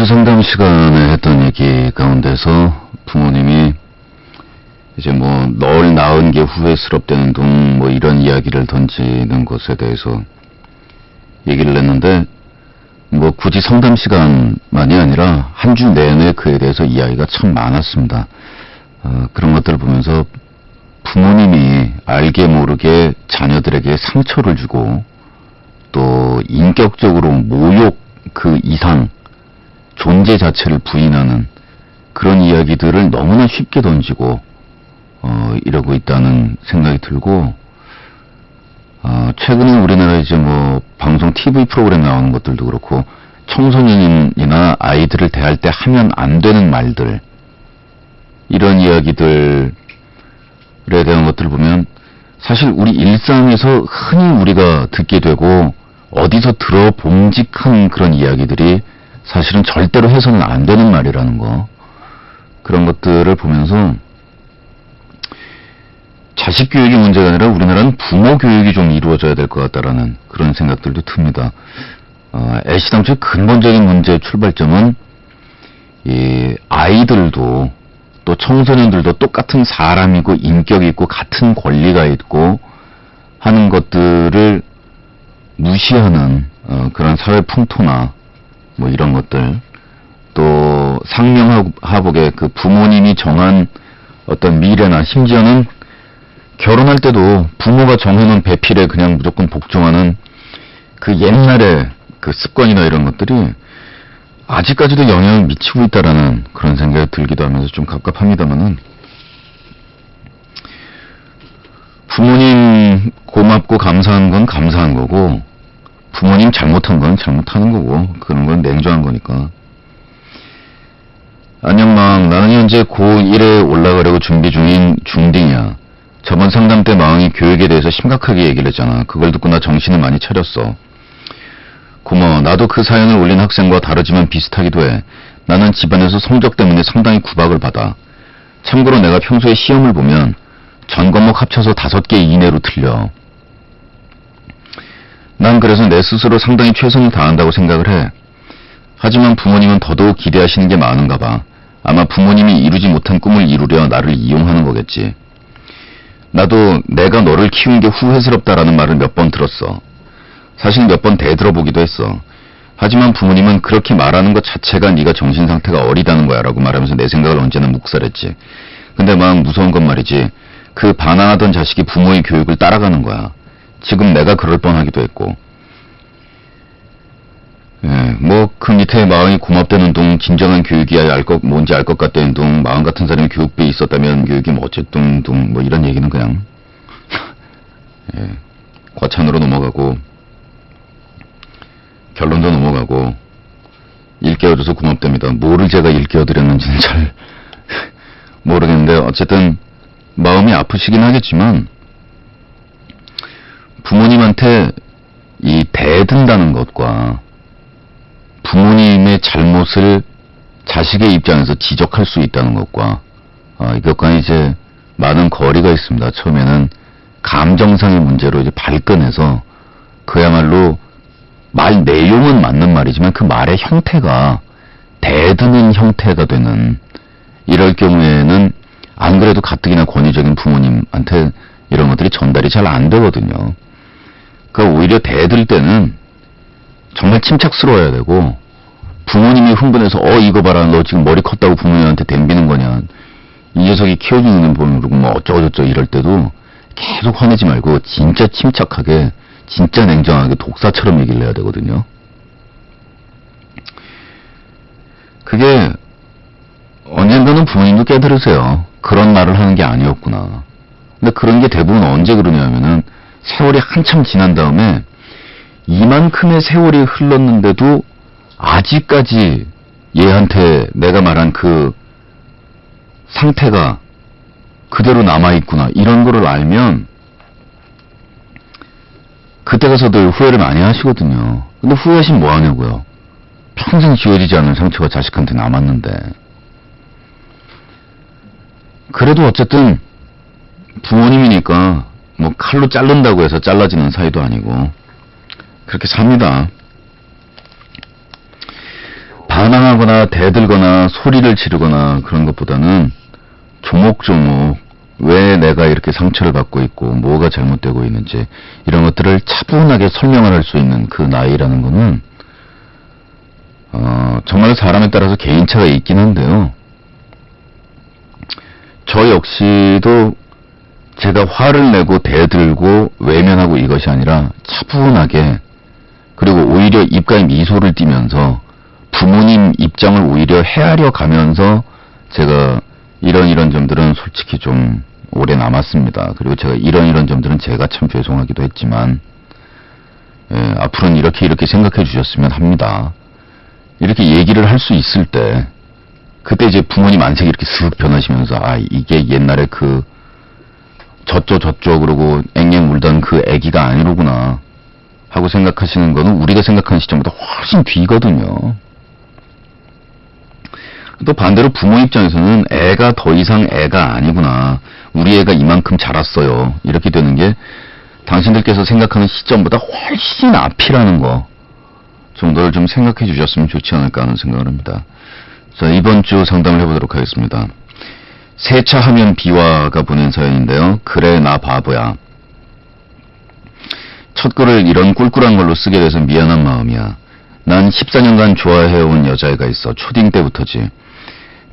구지 상담 시간에 했던 얘기 가운데서 부모님이 이제 뭐 널 낳은 게 후회스럽다는 둥 뭐 이런 이야기를 던지는 것에 대해서 얘기를 했는데, 뭐 굳이 상담 시간만이 아니라 한 주 내내 그에 대해서 이야기가 참 많았습니다. 그런 것들을 보면서 부모님이 알게 모르게 자녀들에게 상처를 주고 또 인격적으로 모욕 그 이상 존재 자체를 부인하는 그런 이야기들을 너무나 쉽게 던지고 이러고 있다는 생각이 들고, 최근에 우리나라 이제 뭐 방송 TV 프로그램 나오는 것들도 그렇고 청소년이나 아이들을 대할 때 하면 안 되는 말들, 이런 이야기들에 대한 것들을 보면 사실 우리 일상에서 흔히 우리가 듣게 되고 어디서 들어봄직한 그런 이야기들이 사실은 절대로 해서는 안 되는 말이라는 거, 그런 것들을 보면서 자식 교육이 문제가 아니라 우리나라는 부모 교육이 좀 이루어져야 될 것 같다라는 그런 생각들도 듭니다. 애시당초의 근본적인 문제의 출발점은 이 아이들도 또 청소년들도 똑같은 사람이고 인격이 있고 같은 권리가 있고 하는 것들을 무시하는 그런 사회 풍토나 뭐 이런 것들, 또 상명하복의 그 부모님이 정한 어떤 미래나 심지어는 결혼할 때도 부모가 정해놓은 배필에 그냥 무조건 복종하는 그 옛날의 그 습관이나 이런 것들이 아직까지도 영향을 미치고 있다라는 그런 생각이 들기도 하면서 좀 갑갑합니다만은, 부모님 고맙고 감사한 건 감사한 거고 부모님 잘못한 건 잘못하는 거고 그런 건 냉정한 거니까. 안녕망, 나는 현재 고1에 올라가려고 준비 중인 중딩이야. 저번 상담 때 마왕이 교육에 대해서 심각하게 얘기를 했잖아. 그걸 듣고 나 정신을 많이 차렸어. 고마워. 나도 그 사연을 올린 학생과 다르지만 비슷하기도 해. 나는 집안에서 성적 때문에 상당히 구박을 받아. 참고로 내가 평소에 시험을 보면 전 과목 합쳐서 5개 이내로 틀려. 난 그래서 내 스스로 상당히 최선을 다한다고 생각을 해. 하지만 부모님은 더더욱 기대하시는 게 많은가 봐. 아마 부모님이 이루지 못한 꿈을 이루려 나를 이용하는 거겠지. 나도 내가 너를 키운 게 후회스럽다라는 말을 몇 번 들었어. 사실 몇 번 대들어보기도 했어. 하지만 부모님은 그렇게 말하는 것 자체가 네가 정신상태가 어리다는 거야 라고 말하면서 내 생각을 언제나 묵살했지. 근데 막 무서운 건 말이지, 그 반항하던 자식이 부모의 교육을 따라가는 거야. 지금 내가 그럴 뻔하기도 했고. 뭐 그 밑에 마왕이 고맙다는 둥, 진정한 교육이야 뭔지 알 것 같다는 둥, 마왕 같은 사람이 교육비에 있었다면 교육이 뭐 어쨌든 둥, 뭐 이런 얘기는 그냥 과찬으로 넘어가고 결론도 넘어가고, 일깨워줘서 고맙답니다. 뭐를 제가 일깨워드렸는지는 잘 모르겠는데 어쨌든 마음이 아프시긴 하겠지만 부모님한테 이 대든다는 것과 부모님의 잘못을 자식의 입장에서 지적할 수 있다는 것과 이것과 이제 많은 거리가 있습니다. 처음에는 감정상의 문제로 이제 발끈해서 그야말로 말 내용은 맞는 말이지만 그 말의 형태가 대드는 형태가 되는, 이럴 경우에는 안 그래도 가뜩이나 권위적인 부모님한테 이런 것들이 전달이 잘 안 되거든요. 그러니까 오히려 대들 때는 정말 침착스러워야 되고, 부모님이 흥분해서 이거 봐라, 너 지금 머리 컸다고 부모님한테 덤비는 거냐, 이 녀석이 키워주는 분 그러고 뭐 어쩌고저쩌고 이럴 때도 계속 화내지 말고 진짜 침착하게, 진짜 냉정하게 독사처럼 얘기를 해야 되거든요. 그게 언젠가는 부모님도 깨달으세요. 그런 말을 하는 게 아니었구나. 근데 그런 게 대부분 언제 그러냐면은 세월이 한참 지난 다음에 이만큼의 세월이 흘렀는데도 아직까지 얘한테 내가 말한 그 상태가 그대로 남아있구나, 이런 거를 알면 그때 가서도 후회를 많이 하시거든요. 근데 후회하시면 뭐 하냐고요. 평생 지워지지 않은 상처가 자식한테 남았는데. 그래도 어쨌든 부모님이니까 뭐 칼로 자른다고 해서 잘라지는 사이도 아니고 그렇게 삽니다. 반항하거나 대들거나 소리를 지르거나 그런 것보다는 조목조목 왜 내가 이렇게 상처를 받고 있고 뭐가 잘못되고 있는지 이런 것들을 차분하게 설명을 할 수 있는 그 나이라는 거는 정말 사람에 따라서 개인차가 있긴 한데요. 저 역시도 제가 화를 내고 대들고 외면하고 이것이 아니라 차분하게, 그리고 오히려 입가에 미소를 띠면서 부모님 입장을 오히려 헤아려 가면서 제가 이런 점들은 솔직히 좀 오래 남았습니다. 그리고 제가 이런 점들은 제가 참 죄송하기도 했지만 앞으로는 이렇게 생각해 주셨으면 합니다. 이렇게 얘기를 할 수 있을 때 그때 이제 부모님 안색이 이렇게 슥 변하시면서 이게 옛날에 그 저쪽 그러고 앵앵 울던 그 애기가 아니로구나 하고 생각하시는 거는 우리가 생각하는 시점보다 훨씬 뒤거든요. 또 반대로 부모 입장에서는 애가 더 이상 애가 아니구나, 우리 애가 이만큼 자랐어요, 이렇게 되는 게 당신들께서 생각하는 시점보다 훨씬 앞이라는 거 정도를 좀 생각해 주셨으면 좋지 않을까 하는 생각을 합니다. 자, 이번 주 상담을 해보도록 하겠습니다. 세차하면 비와가 보낸 사연인데요. 그래 나 바보야. 첫 글을 이런 꿀꿀한 걸로 쓰게 돼서 미안한 마음이야. 난 14년간 좋아해온 여자애가 있어. 초딩 때부터지.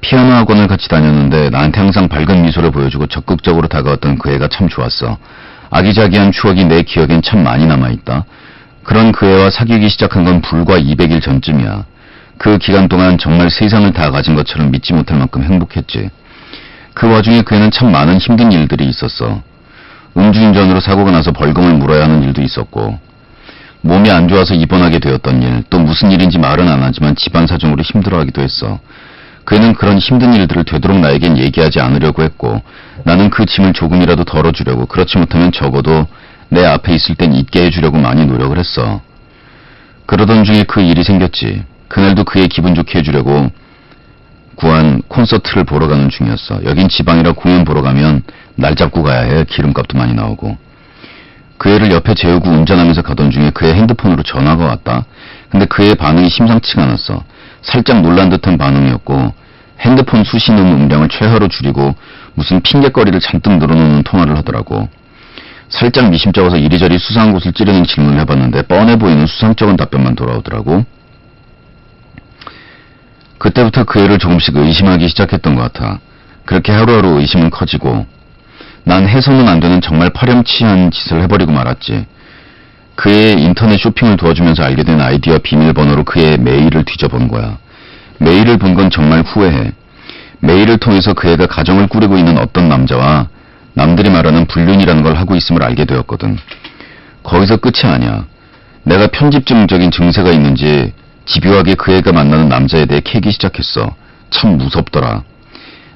피아노 학원을 같이 다녔는데 나한테 항상 밝은 미소를 보여주고 적극적으로 다가왔던 그 애가 참 좋았어. 아기자기한 추억이 내 기억엔 참 많이 남아있다. 그런 그 애와 사귀기 시작한 건 불과 200일 전쯤이야. 그 기간 동안 정말 세상을 다 가진 것처럼 믿지 못할 만큼 행복했지. 그 와중에 그 애는 참 많은 힘든 일들이 있었어. 음주운전으로 사고가 나서 벌금을 물어야 하는 일도 있었고, 몸이 안 좋아서 입원하게 되었던 일, 또 무슨 일인지 말은 안 하지만 집안 사정으로 힘들어하기도 했어. 그 애는 그런 힘든 일들을 되도록 나에겐 얘기하지 않으려고 했고, 나는 그 짐을 조금이라도 덜어주려고, 그렇지 못하면 적어도 내 앞에 있을 땐 잊게 해주려고 많이 노력을 했어. 그러던 중에 그 일이 생겼지. 그날도 그의 기분 좋게 해주려고 구한 콘서트를 보러 가는 중이었어. 여긴 지방이라 공연 보러 가면 날 잡고 가야 해. 기름값도 많이 나오고. 그 애를 옆에 재우고 운전하면서 가던 중에 그의 핸드폰으로 전화가 왔다. 근데 그의 반응이 심상치가 않았어. 살짝 놀란 듯한 반응이었고, 핸드폰 수신음 음량을 최하로 줄이고 무슨 핑곗거리를 잔뜩 늘어놓는 통화를 하더라고. 살짝 미심쩍어서 이리저리 수상한 곳을 찌르는 질문을 해봤는데 뻔해 보이는 수상쩍은 답변만 돌아오더라고. 그때부터 그 애를 조금씩 의심하기 시작했던 것 같아. 그렇게 하루하루 의심은 커지고 난 해서는 안 되는 정말 파렴치한 짓을 해버리고 말았지. 그의 인터넷 쇼핑을 도와주면서 알게 된 아이디와 비밀번호로 그의 메일을 뒤져본 거야. 메일을 본 건 정말 후회해. 메일을 통해서 그 애가 가정을 꾸리고 있는 어떤 남자와 남들이 말하는 불륜이라는 걸 하고 있음을 알게 되었거든. 거기서 끝이 아니야. 내가 편집증적인 증세가 있는지 집요하게 그 애가 만나는 남자에 대해 캐기 시작했어. 참 무섭더라.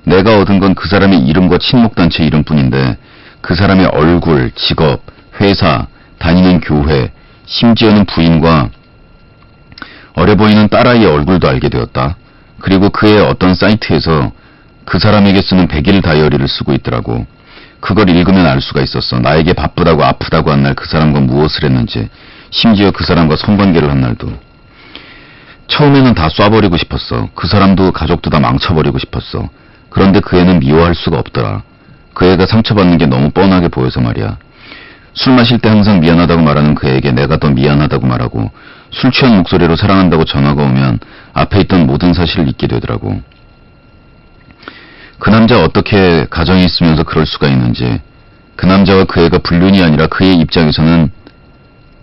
내가 얻은 건 그 사람의 이름과 친목단체 이름뿐인데 그 사람의 얼굴, 직업, 회사, 다니는 교회, 심지어는 부인과 어려 보이는 딸아이의 얼굴도 알게 되었다. 그리고 그의 어떤 사이트에서 그 사람에게 쓰는 100일 다이어리를 쓰고 있더라고. 그걸 읽으면 알 수가 있었어. 나에게 바쁘다고 아프다고 한 날 그 사람과 무엇을 했는지, 심지어 그 사람과 성관계를 한 날도. 처음에는 다 쏴버리고 싶었어. 그 사람도 가족도 다 망쳐버리고 싶었어. 그런데 그 애는 미워할 수가 없더라. 그 애가 상처받는 게 너무 뻔하게 보여서 말이야. 술 마실 때 항상 미안하다고 말하는 그 애에게 내가 더 미안하다고 말하고, 술 취한 목소리로 사랑한다고 전화가 오면 앞에 있던 모든 사실을 잊게 되더라고. 그 남자 어떻게 가정이 있으면서 그럴 수가 있는지, 그 남자와 그 애가 불륜이 아니라 그의 입장에서는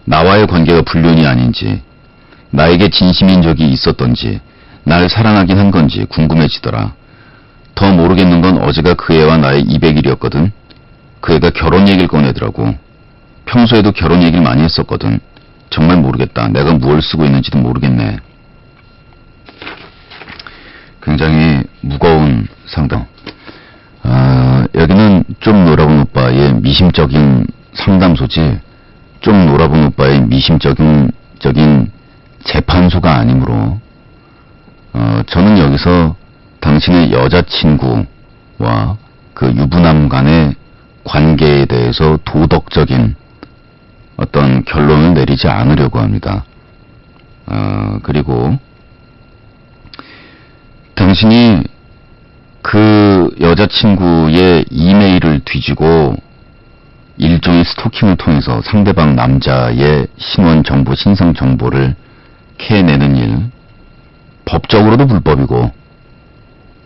나와의 관계가 불륜이 아닌지, 나에게 진심인 적이 있었던지, 날 사랑하긴 한 건지 궁금해지더라. 더 모르겠는 건 어제가 그 애와 나의 200일이었거든. 그 애가 결혼 얘기를 꺼내더라고. 평소에도 결혼 얘기를 많이 했었거든. 정말 모르겠다. 내가 무엇을 쓰고 있는지도 모르겠네. 굉장히 무거운 상담. 여기는 좀 놀아본 오빠의 미심적인 상담소지, 좀 놀아본 오빠의 미심적인 재판소가 아니므로, 저는 여기서 당신의 여자친구와 그 유부남 간의 관계에 대해서 도덕적인 어떤 결론을 내리지 않으려고 합니다. 그리고 당신이 그 여자친구의 이메일을 뒤지고 일종의 스토킹을 통해서 상대방 남자의 신원 정보, 신상 정보를 캐내는 일, 법적으로도 불법이고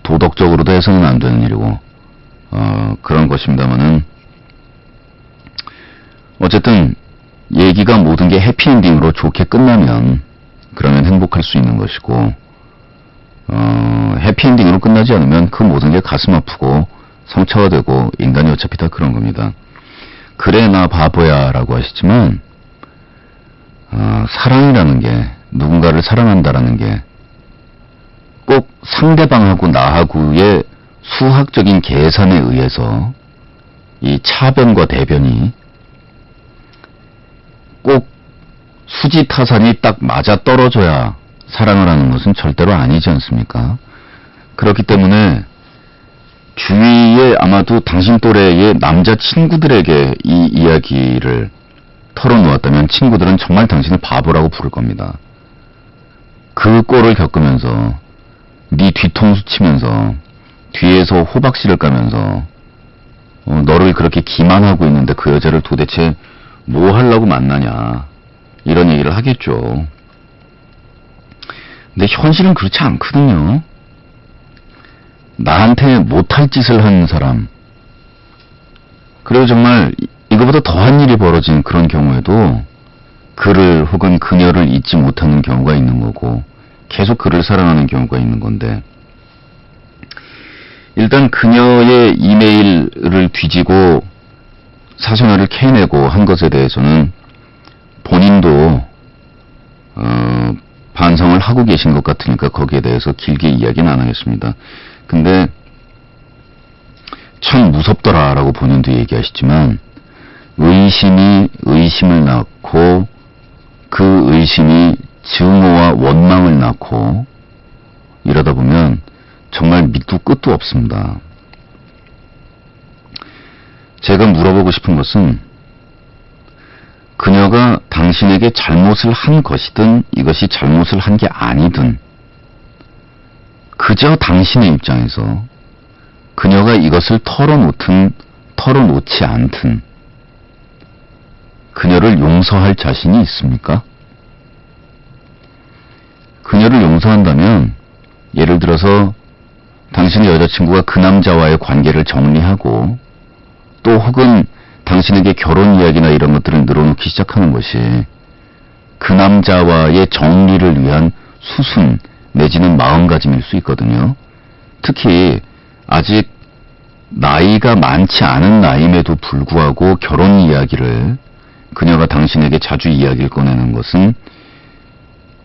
도덕적으로도 해서는 안 되는 일이고 그런 것입니다만은 어쨌든 얘기가 모든 게 해피엔딩으로 좋게 끝나면 그러면 행복할 수 있는 것이고 해피엔딩으로 끝나지 않으면 그 모든 게 가슴 아프고 상처가 되고 인간이 어차피 다 그런 겁니다. 그래 나 바보야 라고 하시지만 사랑이라는 게 누군가를 사랑한다라는 게 꼭 상대방하고 나하고의 수학적인 계산에 의해서 이 차변과 대변이 꼭 수지타산이 딱 맞아 떨어져야 사랑을 하는 것은 절대로 아니지 않습니까? 그렇기 때문에 주위에 아마도 당신 또래의 남자친구들에게 이 이야기를 털어놓았다면 친구들은 정말 당신을 바보라고 부를 겁니다. 그 꼴을 겪으면서 네 뒤통수 치면서 뒤에서 호박씨를 까면서 너를 그렇게 기만하고 있는데 그 여자를 도대체 뭐 하려고 만나냐 이런 얘기를 하겠죠. 근데 현실은 그렇지 않거든요. 나한테 못할 짓을 한 사람, 그리고 정말 이거보다 더한 일이 벌어진 그런 경우에도 그를 혹은 그녀를 잊지 못하는 경우가 있는 거고 계속 그를 사랑하는 경우가 있는 건데, 일단 그녀의 이메일을 뒤지고 사생활을 캐내고 한 것에 대해서는 본인도 반성을 하고 계신 것 같으니까 거기에 대해서 길게 이야기는 안 하겠습니다. 근데 참 무섭더라 라고 본인도 얘기하시지만 의심이 의심을 낳고 그 의심이 증오와 원망을 낳고 이러다 보면 정말 밑도 끝도 없습니다. 제가 물어보고 싶은 것은 그녀가 당신에게 잘못을 한 것이든 이것이 잘못을 한 게 아니든 그저 당신의 입장에서 그녀가 이것을 털어놓든 털어놓지 않든 그녀를 용서할 자신이 있습니까? 그녀를 용서한다면 예를 들어서 당신의 여자친구가 그 남자와의 관계를 정리하고 또 혹은 당신에게 결혼 이야기나 이런 것들을 늘어놓기 시작하는 것이 그 남자와의 정리를 위한 수순 내지는 마음가짐일 수 있거든요. 특히 아직 나이가 많지 않은 나임에도 불구하고 결혼 이야기를 그녀가 당신에게 자주 이야기를 꺼내는 것은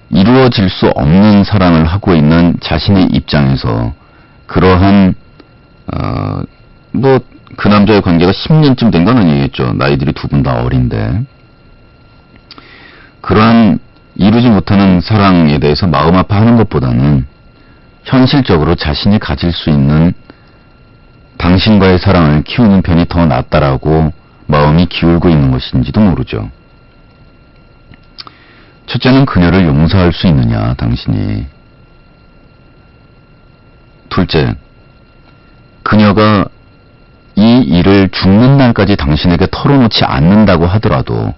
이루어질 수 없는 사랑을 하고 있는 자신의 입장에서 그러한 그 남자의 관계가 10년쯤 된 건 아니겠죠. 나이들이 두 분 다 어린데 그러한 이루지 못하는 사랑에 대해서 마음 아파하는 것보다는 현실적으로 자신이 가질 수 있는 당신과의 사랑을 키우는 편이 더 낫다라고 마음이 기울고 있는 것인지도 모르죠. 첫째는 그녀를 용서할 수 있느냐, 당신이. 둘째, 그녀가 이 일을 죽는 날까지 당신에게 털어놓지 않는다고 하더라도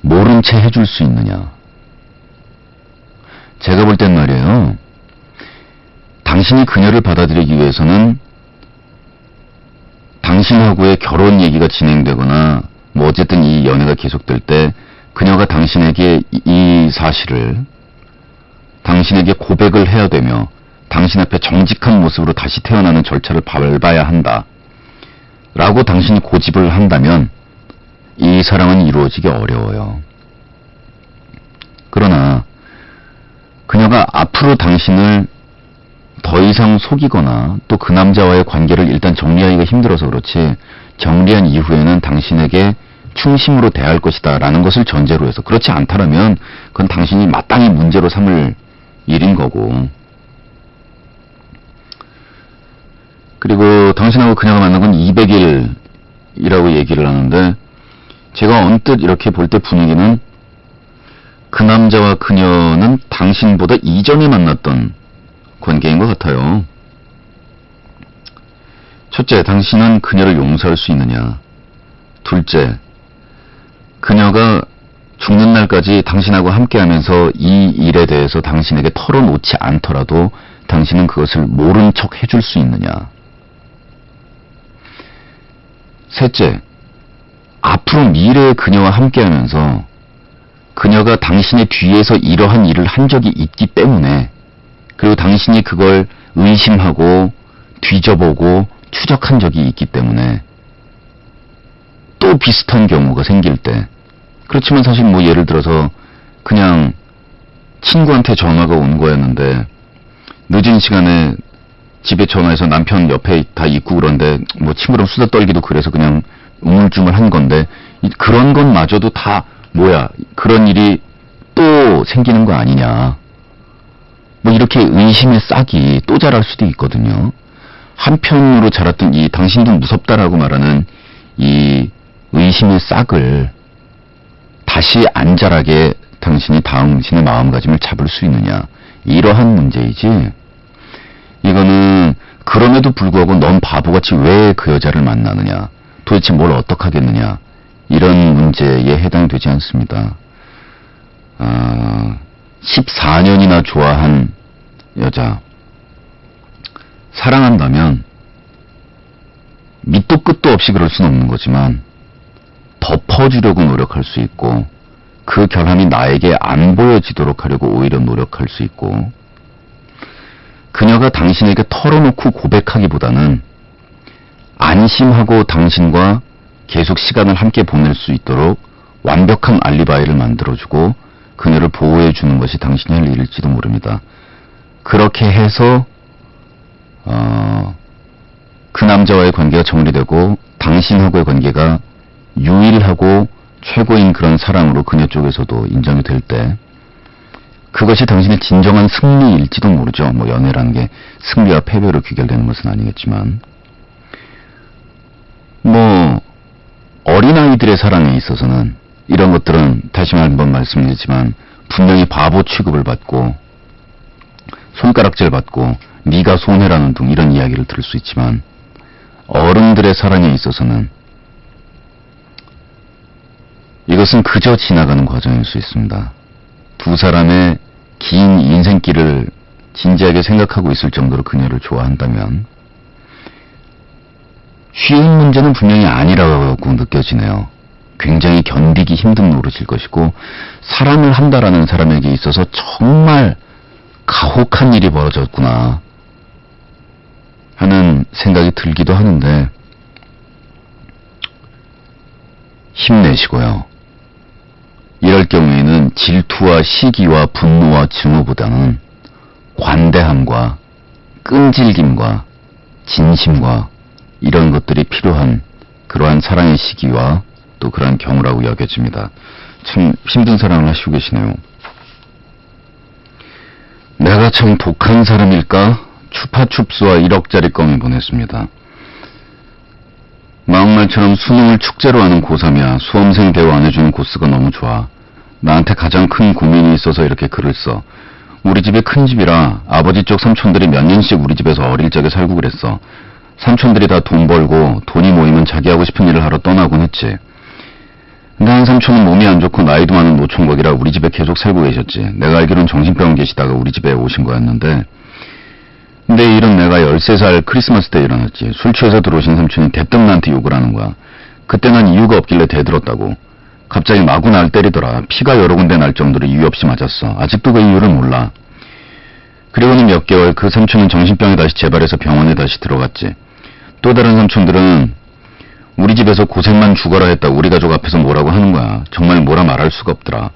모른 채 해줄 수 있느냐. 제가 볼 땐 말이에요. 당신이 그녀를 받아들이기 위해서는 당신하고의 결혼 얘기가 진행되거나 뭐 어쨌든 이 연애가 계속될 때 그녀가 당신에게 이 사실을 당신에게 고백을 해야 되며 당신 앞에 정직한 모습으로 다시 태어나는 절차를 밟아야 한다 라고 당신이 고집을 한다면 이 사랑은 이루어지기 어려워요. 그러나 그녀가 앞으로 당신을 더 이상 속이거나 또 그 남자와의 관계를 일단 정리하기가 힘들어서 그렇지 정리한 이후에는 당신에게 충심으로 대할 것이다 라는 것을 전제로 해서 그렇지 않다면 그건 당신이 마땅히 문제로 삼을 일인 거고, 그리고 당신하고 그녀가 만난 건 200일이라고 얘기를 하는데 제가 언뜻 이렇게 볼 때 분위기는 그 남자와 그녀는 당신보다 이전에 만났던 관계인 것 같아요. 첫째, 당신은 그녀를 용서할 수 있느냐? 둘째, 그녀가 죽는 날까지 당신하고 함께하면서 이 일에 대해서 당신에게 털어놓지 않더라도 당신은 그것을 모른 척 해줄 수 있느냐? 셋째, 앞으로 미래의 그녀와 함께하면서 그녀가 당신의 뒤에서 이러한 일을 한 적이 있기 때문에, 그리고 당신이 그걸 의심하고 뒤져보고 추적한 적이 있기 때문에 또 비슷한 경우가 생길 때, 그렇지만 사실 뭐 예를 들어서 그냥 친구한테 전화가 온 거였는데 늦은 시간에 집에 전화해서 남편 옆에 다 있고 그런데 뭐 친구랑 수다 떨기도 그래서 그냥 우물쭈물한 건데, 그런 것마저도 다 뭐야, 그런 일이 또 생기는 거 아니냐, 뭐 이렇게 의심의 싹이 또 자랄 수도 있거든요. 한편으로 자랐던 이 당신도 무섭다라고 말하는 이 의심의 싹을 다시 안 자라게 당신이 당신의 마음가짐을 잡을 수 있느냐, 이러한 문제이지, 이거는 그럼에도 불구하고 넌 바보같이 왜 그 여자를 만나느냐, 도대체 뭘 어떡하겠느냐, 이런 문제에 해당이 되지 않습니다. 14년이나 좋아한 여자, 사랑한다면 밑도 끝도 없이 그럴 수는 없는 거지만 덮어주려고 노력할 수 있고, 그 결함이 나에게 안 보여지도록 하려고 오히려 노력할 수 있고, 그녀가 당신에게 털어놓고 고백하기보다는 안심하고 당신과 계속 시간을 함께 보낼 수 있도록 완벽한 알리바이를 만들어주고 그녀를 보호해주는 것이 당신이 할 일일지도 모릅니다. 그렇게 해서 그 남자와의 관계가 정리되고 당신하고의 관계가 유일하고 최고인 그런 사랑으로 그녀 쪽에서도 인정이 될 때, 그것이 당신의 진정한 승리일지도 모르죠. 뭐 연애라는 게 승리와 패배로 귀결되는 것은 아니겠지만, 뭐 어린아이들의 사랑에 있어서는 이런 것들은 다시 한번 말씀드리지만 분명히 바보 취급을 받고 손가락질 받고 네가 손해라는 등 이런 이야기를 들을 수 있지만, 어른들의 사랑에 있어서는 이것은 그저 지나가는 과정일 수 있습니다. 두 사람의 긴 인생길을 진지하게 생각하고 있을 정도로 그녀를 좋아한다면 쉬운 문제는 분명히 아니라고 느껴지네요. 굉장히 견디기 힘든 노릇일 것이고, 사랑을 한다라는 사람에게 있어서 정말 가혹한 일이 벌어졌구나 하는 생각이 들기도 하는데, 힘내시고요. 이럴 경우에는 질투와 시기와 분노와 증오보다는 관대함과 끈질김과 진심과 이런 것들이 필요한 그러한 사랑의 시기와 또 그러한 경우라고 여겨집니다. 참 힘든 사랑을 하시고 계시네요. 내가 참 독한 사람일까? 추파춥스와 1억짜리 껌을 보냈습니다. 마음말처럼 수능을 축제로 하는 고3이야. 수험생 대우 안 해주는 고스가 너무 좋아. 나한테 가장 큰 고민이 있어서 이렇게 글을 써. 우리 집이 큰 집이라 아버지 쪽 삼촌들이 몇 년씩 우리 집에서 어릴 적에 살고 그랬어. 삼촌들이 다 돈 벌고 돈이 모이면 자기 하고 싶은 일을 하러 떠나곤 했지. 근데 한 삼촌은 몸이 안 좋고 나이도 많은 노총각이라 우리 집에 계속 살고 계셨지. 내가 알기로는 정신병원 계시다가 우리 집에 오신 거였는데, 근데 이 일은 내가 13살 크리스마스 때 일어났지. 술 취해서 들어오신 삼촌이 대뜸 나한테 욕을 하는 거야. 그때 난 이유가 없길래 대들었다고. 갑자기 마구 날 때리더라. 피가 여러 군데 날 정도로 이유 없이 맞았어. 아직도 그 이유를 몰라. 그리고는 몇 개월 그 삼촌은 정신병에 다시 재발해서 병원에 다시 들어갔지. 또 다른 삼촌들은 우리 집에서 고생만 죽어라 했다고 우리 가족 앞에서 뭐라고 하는 거야. 정말 뭐라 말할 수가 없더라.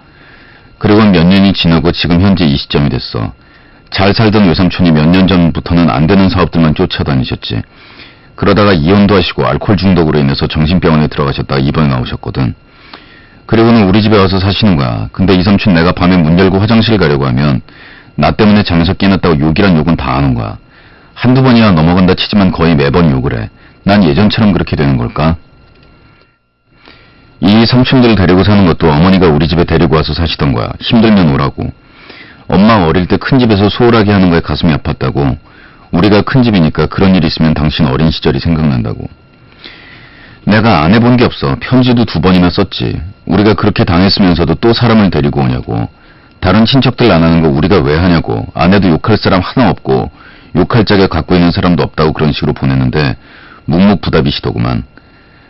그리고 몇 년이 지나고 지금 현재 이 시점이 됐어. 잘 살던 외삼촌이 몇 년 전부터는 안 되는 사업들만 쫓아다니셨지. 그러다가 이혼도 하시고 알코올 중독으로 인해서 정신병원에 들어가셨다가 입원에 나오셨거든. 그리고는 우리 집에 와서 사시는 거야. 근데 이 삼촌 내가 밤에 문 열고 화장실 가려고 하면 나 때문에 잠에서 깨났다고 욕이란 욕은 다 하는 거야. 한두 번이야 넘어간다 치지만 거의 매번 욕을 해. 난 예전처럼 그렇게 되는 걸까? 이 삼촌들을 데리고 사는 것도 어머니가 우리 집에 데리고 와서 사시던 거야. 힘들면 오라고. 엄마 어릴 때 큰 집에서 소홀하게 하는 거에 가슴이 아팠다고. 우리가 큰 집이니까 그런 일 있으면 당신 어린 시절이 생각난다고. 내가 안 해본 게 없어. 편지도 2번이나 썼지. 우리가 그렇게 당했으면서도 또 사람을 데리고 오냐고. 다른 친척들 안 하는 거 우리가 왜 하냐고. 안 해도 욕할 사람 하나 없고 욕할 자격 갖고 있는 사람도 없다고 그런 식으로 보냈는데 묵묵부답이시더구만.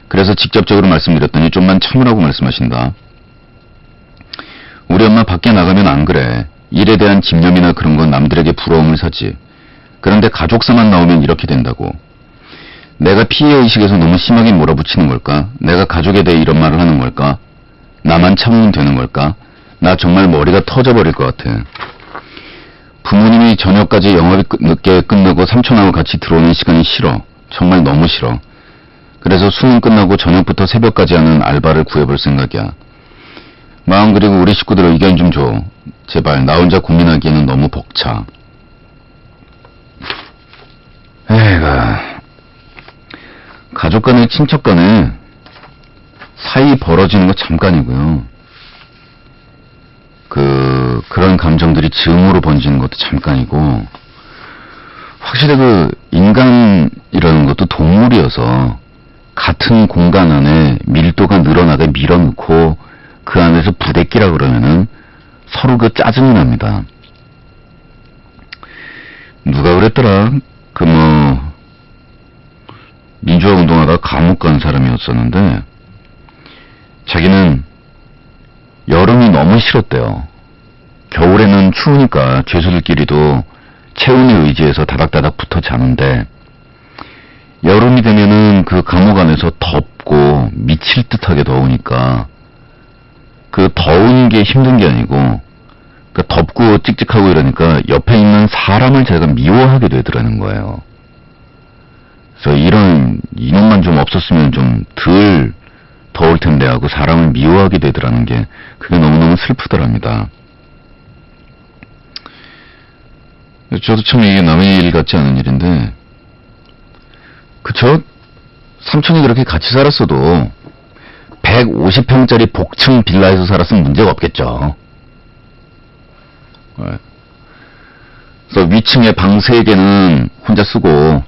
그래서 직접적으로 말씀드렸더니 좀만 참으라고 말씀하신다. 우리 엄마 밖에 나가면 안 그래. 일에 대한 집념이나 그런 건 남들에게 부러움을 사지. 그런데 가족사만 나오면 이렇게 된다고. 내가 피해의식에서 너무 심하게 몰아붙이는 걸까? 내가 가족에 대해 이런 말을 하는 걸까? 나만 참으면 되는 걸까? 나 정말 머리가 터져버릴 것 같아. 부모님이 저녁까지 영업이 늦게 끝나고 삼촌하고 같이 들어오는 시간이 싫어. 정말 너무 싫어. 그래서 수능 끝나고 저녁부터 새벽까지 하는 알바를 구해볼 생각이야. 마음 그리고 우리 식구들 의견 좀 줘. 제발 나 혼자 고민하기에는 너무 벅차. 에이가 가족 간에 친척 간에 사이 벌어지는 거 잠깐이고요. 그런 감정들이 즈음으로 번지는 것도 잠깐이고, 확실히 인간이라는 것도 동물이어서 같은 공간 안에 밀도가 늘어나게 밀어넣고 그 안에서 부대끼라 그러면은 서로 짜증이 납니다. 누가 그랬더라? 민주화 운동하다 감옥 간 사람이었었는데, 자기는 여름이 너무 싫었대요. 겨울에는 추우니까 죄수들끼리도 체온에 의지해서 다닥다닥 붙어 자는데, 여름이 되면은 그 감옥 안에서 덥고 미칠 듯하게 더우니까 그 더운 게 힘든 게 아니고, 덥고 찍찍하고 이러니까 옆에 있는 사람을 제가 미워하게 되더라는 거예요. 그래서 이놈만 좀 없었으면 좀 덜 더울 텐데 하고 사람을 미워하게 되더라는 게, 그게 너무너무 슬프더랍니다. 저도 참 이게 남의 일 같지 않은 일인데, 그쵸? 삼촌이 그렇게 같이 살았어도 150평짜리 복층 빌라에서 살았으면 문제가 없겠죠. 그래서 위층에 방 3개는 혼자 쓰고,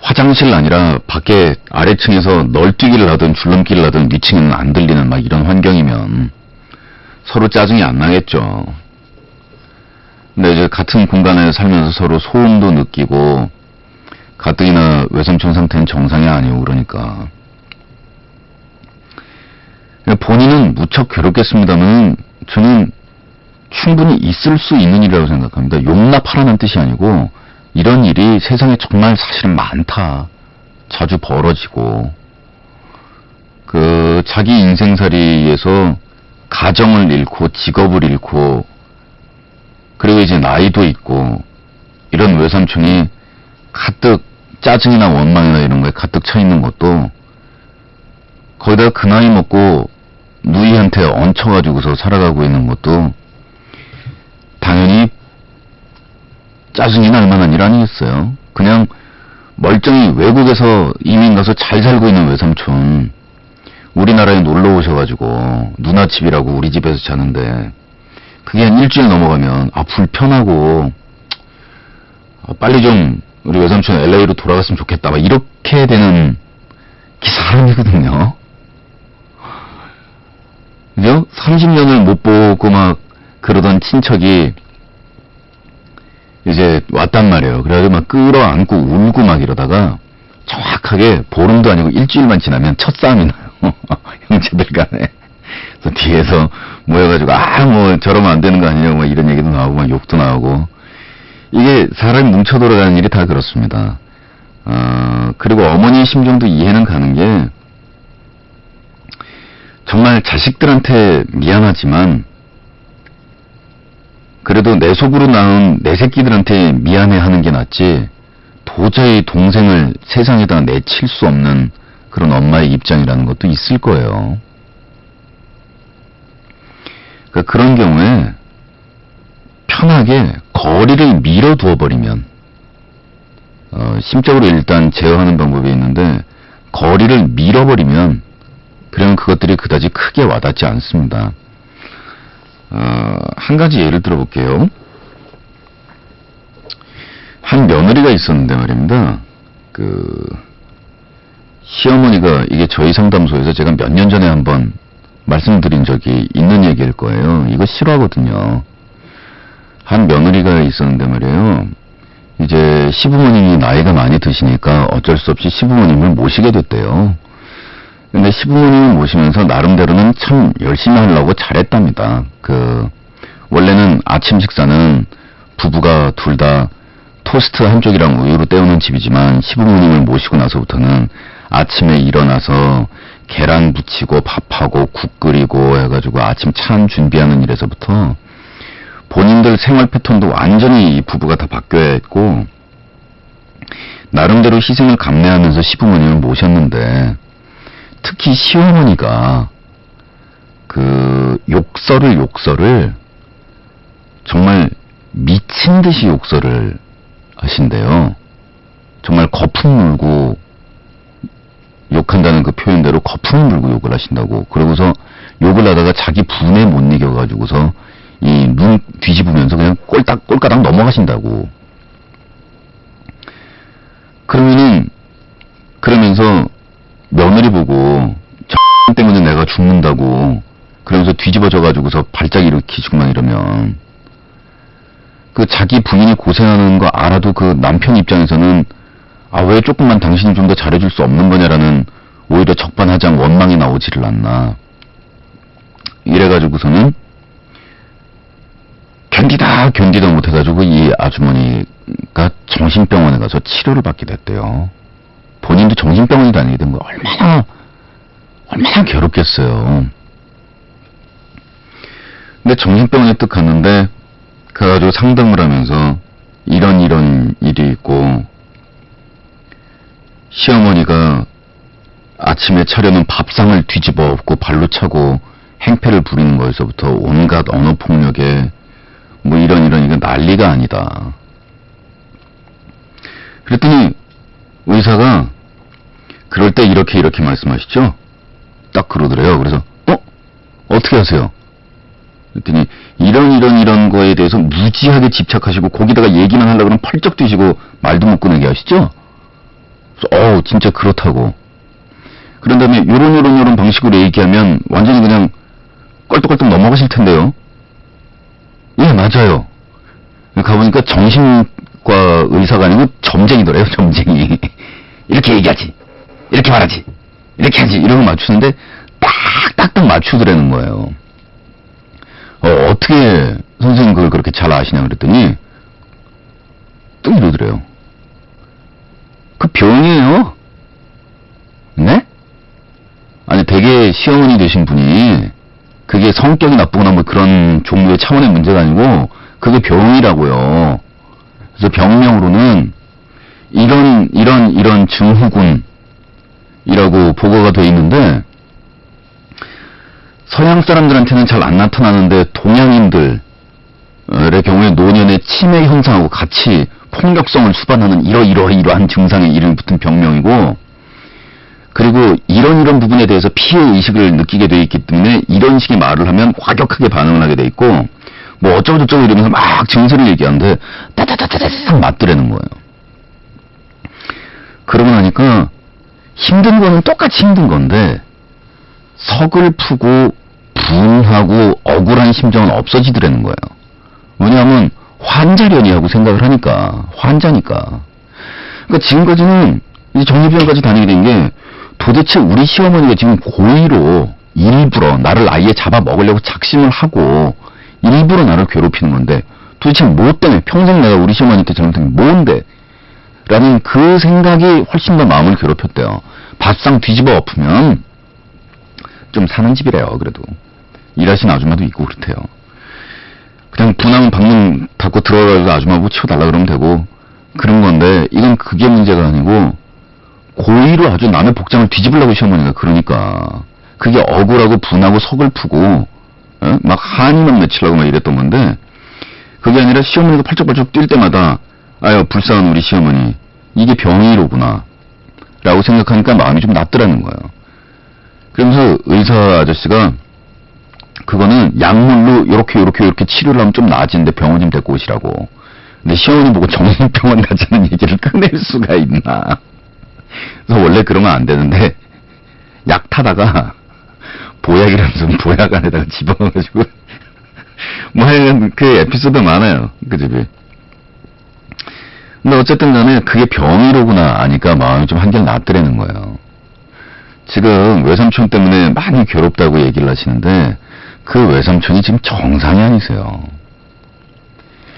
화장실 아니라 밖에 아래층에서 널뛰기를 하든 줄넘기를 하든 위층에는 안 들리는 막 이런 환경이면 서로 짜증이 안 나겠죠. 근데 이제 같은 공간에 살면서 서로 소음도 느끼고 가뜩이나 외삼촌 상태는 정상이 아니고 그러니까 본인은 무척 괴롭겠습니다만 저는 충분히 있을 수 있는 일이라고 생각합니다. 용납하라는 뜻이 아니고 이런 일이 세상에 정말 사실은 많다. 자주 벌어지고 자기 인생살이에서 가정을 잃고 직업을 잃고 그리고 이제 나이도 있고 이런 외삼촌이 가득 짜증이나 원망이나 이런 거에 가득 차 있는 것도, 거기다가 그 나이 먹고 누이한테 얹혀가지고서 살아가고 있는 것도 당연히 짜증이 날 만한 일 아니겠어요? 그냥 멀쩡히 외국에서 이민 가서 잘 살고 있는 외삼촌 우리나라에 놀러 오셔가지고 누나 집이라고 우리 집에서 자는데, 그게 한 일주일 넘어가면 불편하고 빨리 좀 우리 외삼촌 LA로 돌아갔으면 좋겠다 막 이렇게 되는 사람이거든요. 그죠? 30년을 못 보고 막 그러던 친척이 이제 왔단 말이에요. 그래가지고 막 끌어안고 울고 막 이러다가 정확하게 보름도 아니고 일주일만 지나면 첫 싸움이 나요. 형제들 간에. 그래서 뒤에서 모여가지고 뭐 저러면 안 되는 거 아니냐고 막 이런 얘기도 나오고 막 욕도 나오고, 이게 사람이 뭉쳐 돌아가는 일이 다 그렇습니다. 그리고 어머니의 심정도 이해는 가는 게, 정말 자식들한테 미안하지만 그래도 내 속으로 낳은 내 새끼들한테 미안해하는 게 낫지, 도저히 동생을 세상에다 내칠 수 없는 그런 엄마의 입장이라는 것도 있을 거예요. 그러니까 그런 경우에 편하게 거리를 밀어두어 버리면, 심적으로 일단 제어하는 방법이 있는데, 거리를 밀어버리면 그러면 그것들이 그다지 크게 와닿지 않습니다. 한 가지 예를 들어볼게요. 한 며느리가 있었는데 말입니다. 시어머니가, 이게 저희 상담소에서 제가 몇 년 전에 한번 말씀드린 적이 있는 얘기일 거예요. 이거 싫어하거든요. 한 며느리가 있었는데 말이에요. 이제 시부모님이 나이가 많이 드시니까 어쩔 수 없이 시부모님을 모시게 됐대요. 근데 시부모님을 모시면서 나름대로는 참 열심히 하려고 잘했답니다. 원래는 아침 식사는 부부가 둘 다 토스트 한쪽이랑 우유로 때우는 집이지만, 시부모님을 모시고 나서부터는 아침에 일어나서 계란 부치고 밥하고 국 끓이고 해가지고 아침 찬 준비하는 일에서부터 본인들 생활 패턴도 완전히 이 부부가 다 바뀌어야 했고, 나름대로 희생을 감내하면서 시부모님을 모셨는데, 특히 시어머니가 욕설을 정말 미친 듯이 욕설을 하신대요. 정말 거품 물고 욕한다는 그 표현대로 거품 물고 욕을 하신다고. 그러고서 욕을 하다가 자기 분에 못 이겨가지고서 이 눈 뒤집으면서 그냥 꼴까닥 넘어가신다고. 그러면서 며느리 보고 저 때문에 내가 죽는다고 그러면서 뒤집어져가지고서 발작 일으키시고만 이러면, 자기 부인이 고생하는 거 알아도 남편 입장에서는 왜 조금만 당신이 좀 더 잘해줄 수 없는 거냐라는 오히려 적반하장 원망이 나오지를 않나. 이래가지고서는 견디다 못해가지고 이 아주머니가 정신병원에 가서 치료를 받게 됐대요. 본인도 정신병원에 다니게 된 거야. 얼마나 괴롭겠어요. 근데 정신병원에 딱 갔는데, 가가지고 상담을 하면서 이런 일이 있고, 시어머니가 아침에 차려놓은 밥상을 뒤집어 엎고 발로 차고 행패를 부리는 거에서부터 온갖 언어 폭력에 이런 이거 난리가 아니다. 그랬더니 의사가 그럴 때 이렇게 말씀하시죠? 딱 그러더래요. 그래서 어떻게 하세요? 그랬더니 이런 거에 대해서 무지하게 집착하시고 거기다가 얘기만 하려고 그러면 펄쩍 뛰시고 말도 못 꺼내게 하시죠? 그래서 진짜 그렇다고. 그런 다음에 요런 방식으로 얘기하면 완전히 그냥 껄떡껄떡 넘어가실 텐데요. 예, 맞아요. 가보니까 정신과 의사가 아니고 점쟁이더래요, 점쟁이. 이렇게 얘기하지, 이렇게 말하지, 이렇게 하지, 이러고 맞추는데 딱딱 맞추더라는 거예요. 어떻게 선생님 그걸 그렇게 잘 아시냐 그랬더니 또 이러더래요. 그 병이에요. 네? 아니, 되게 시어머니 되신 분이 그게 성격이 나쁘거나 그런 종류의 차원의 문제가 아니고 그게 병이라고요. 그래서 병명으로는 이런 증후군이라고 보고가 돼 있는데, 서양 사람들한테는 잘 안 나타나는데 동양인들의 경우에 노년의 치매 현상하고 같이 폭력성을 수반하는 이러한 증상에 이름이 붙은 병명이고, 그리고 이런 부분에 대해서 피해 의식을 느끼게 돼 있기 때문에 이런 식의 말을 하면 과격하게 반응을 하게 돼 있고, 어쩌고저쩌고 이러면서 막 증세를 얘기하는데 따다다다닥 맞더라는 거예요. 그러고 나니까 힘든 거는 똑같이 힘든 건데 서글프고 분하고 억울한 심정은 없어지더라는 거예요. 왜냐하면 환자련이라고 생각을 하니까. 환자니까. 그러니까 지금까지는 이 정신병원까지 다니게 된 게, 도대체 우리 시어머니가 지금 고의로 일부러 나를 아예 잡아먹으려고 작심을 하고 일부러 나를 괴롭히는 건데, 도대체 뭐 때문에 평생 내가 우리 시어머니한테 잘못한 게 뭔데? 라는 그 생각이 훨씬 더 마음을 괴롭혔대요. 밥상 뒤집어 엎으면 좀 사는 집이래요. 그래도 일하시는 아줌마도 있고 그렇대요. 그냥 분하면 방문 닫고 들어가서 아줌마 뭐 치워달라 그러면 되고 그런 건데, 이건 그게 문제가 아니고 고의로 아주 남의 복장을 뒤집으려고 시어머니가 그러니까 그게 억울하고 분하고 서글프고 막 한이 막 맺히려고 막 이랬던 건데, 그게 아니라 시어머니가 팔쩍팔쩍 뛸 때마다 아유 불쌍한 우리 시어머니, 이게 병이로구나 라고 생각하니까 마음이 좀 낫더라는 거예요. 그러면서 의사 아저씨가 그거는 약물로 요렇게 치료를 하면 좀 나아지는데 병원 좀 데리고 오시라고. 근데 시어머니 보고 정신병원 가자는 얘기를 꺼낼 수가 있나. 그래서 원래 그러면 안 되는데, 약 타다가, 보약이라면서 보약 안에다가 집어넣어가지고, 뭐 하여간 그 에피소드 많아요. 그 집이. 근데 어쨌든 간에 그게 병이로구나 아니까 마음이 좀 한결 낫더라는 거예요. 지금 외삼촌 때문에 많이 괴롭다고 얘기를 하시는데, 그 외삼촌이 지금 정상이 아니세요.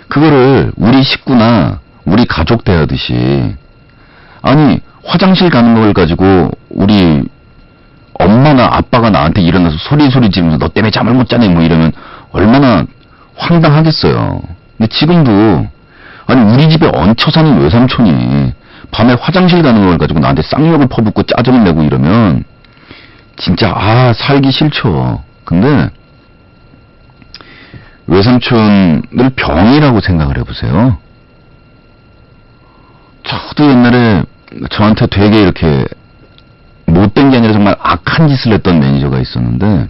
그거를 우리 식구나 우리 가족 대하듯이, 아니 화장실 가는 걸 가지고 우리 엄마나 아빠가 나한테 일어나서 소리 지르면서 너 때문에 잠을 못 자네 뭐 이러면 얼마나 황당하겠어요. 근데 지금도 아니 우리 집에 얹혀 사는 외삼촌이 밤에 화장실 가는 걸 가지고 나한테 쌍욕을 퍼붓고 짜증을 내고 이러면 진짜 살기 싫죠. 근데 외삼촌을 병이라고 생각을 해보세요. 저도 옛날에 저한테 되게 이렇게 못된 게 아니라 정말 악한 짓을 했던 매니저가 있었는데,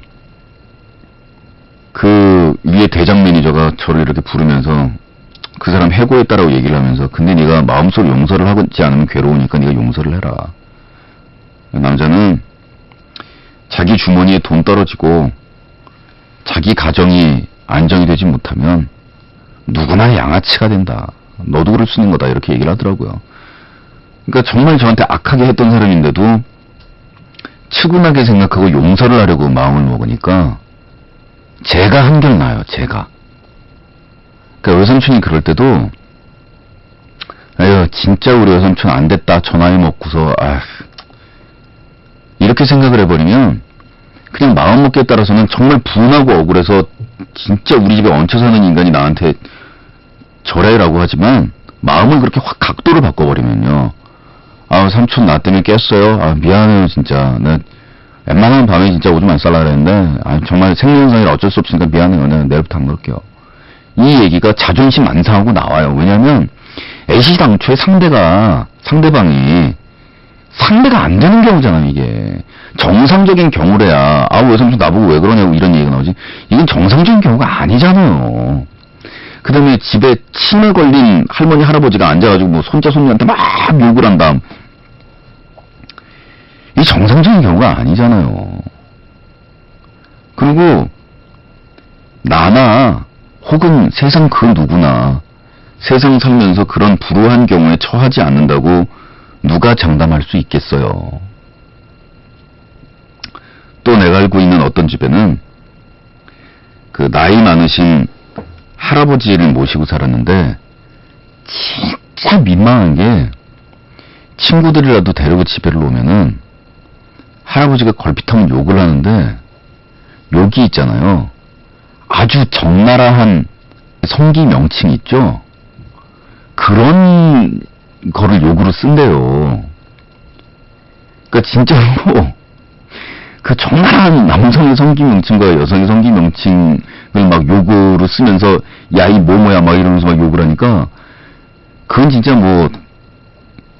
그 위에 대장 매니저가 저를 이렇게 부르면서 그 사람 해고했다라고 얘기를 하면서, 근데 네가 마음속으로 용서를 하지 않으면 괴로우니까 네가 용서를 해라. 남자는 자기 주머니에 돈 떨어지고 자기 가정이 안정이 되지 못하면 누구나 양아치가 된다. 너도 그럴 수 있는 거다. 이렇게 얘기를 하더라고요. 그러니까 정말 저한테 악하게 했던 사람인데도 측은하게 생각하고 용서를 하려고 마음을 먹으니까 제가 한결 나아요. 제가. 그러니까 외삼촌이 그럴 때도 에휴 진짜 우리 외삼촌 안 됐다. 저 나이 먹고서 이렇게 생각을 해버리면 그냥 마음먹기에 따라서는 정말 분하고 억울해서 진짜 우리 집에 얹혀 사는 인간이 나한테 저래라고 하지만 마음을 그렇게 확 각도를 바꿔버리면요. 삼촌 나 때문에 깼어요. 미안해요 진짜. 나 웬만하면 밤에 진짜 오줌 안 쌀라 그랬는데 정말 생리현상이라 어쩔 수 없으니까 미안해요. 내가 내일부터 안 그럴게요. 이 얘기가 자존심 안 상하고 나와요. 왜냐면 애시당초에 상대방이 상대가 안 되는 경우잖아요, 이게. 정상적인 경우래야, 외삼촌 나보고 왜 그러냐고 이런 얘기가 나오지. 이건 정상적인 경우가 아니잖아요. 그 다음에 집에 치매 걸린 할머니, 할아버지가 앉아가지고 뭐 손자, 손녀한테 막 욕을 한다. 이 정상적인 경우가 아니잖아요. 그리고, 나나, 혹은 세상 그 누구나, 세상 살면서 그런 불우한 경우에 처하지 않는다고 누가 장담할 수 있겠어요. 또 내가 알고 있는 어떤 집에는 그 나이 많으신 할아버지를 모시고 살았는데 진짜 민망한 게 친구들이라도 데리고 집에를 오면은 할아버지가 걸핏하면 욕을 하는데 욕이 있잖아요. 아주 적나라한 성기 명칭 있죠? 그런 거를 욕으로 쓴대요. 그러니까 진짜로 그 적나라한 남성의 성기 명칭과 여성의 성기 명칭을 막 욕으로 쓰면서 야 이 뭐뭐야 막 이러면서 막 욕을 하니까 그건 진짜 뭐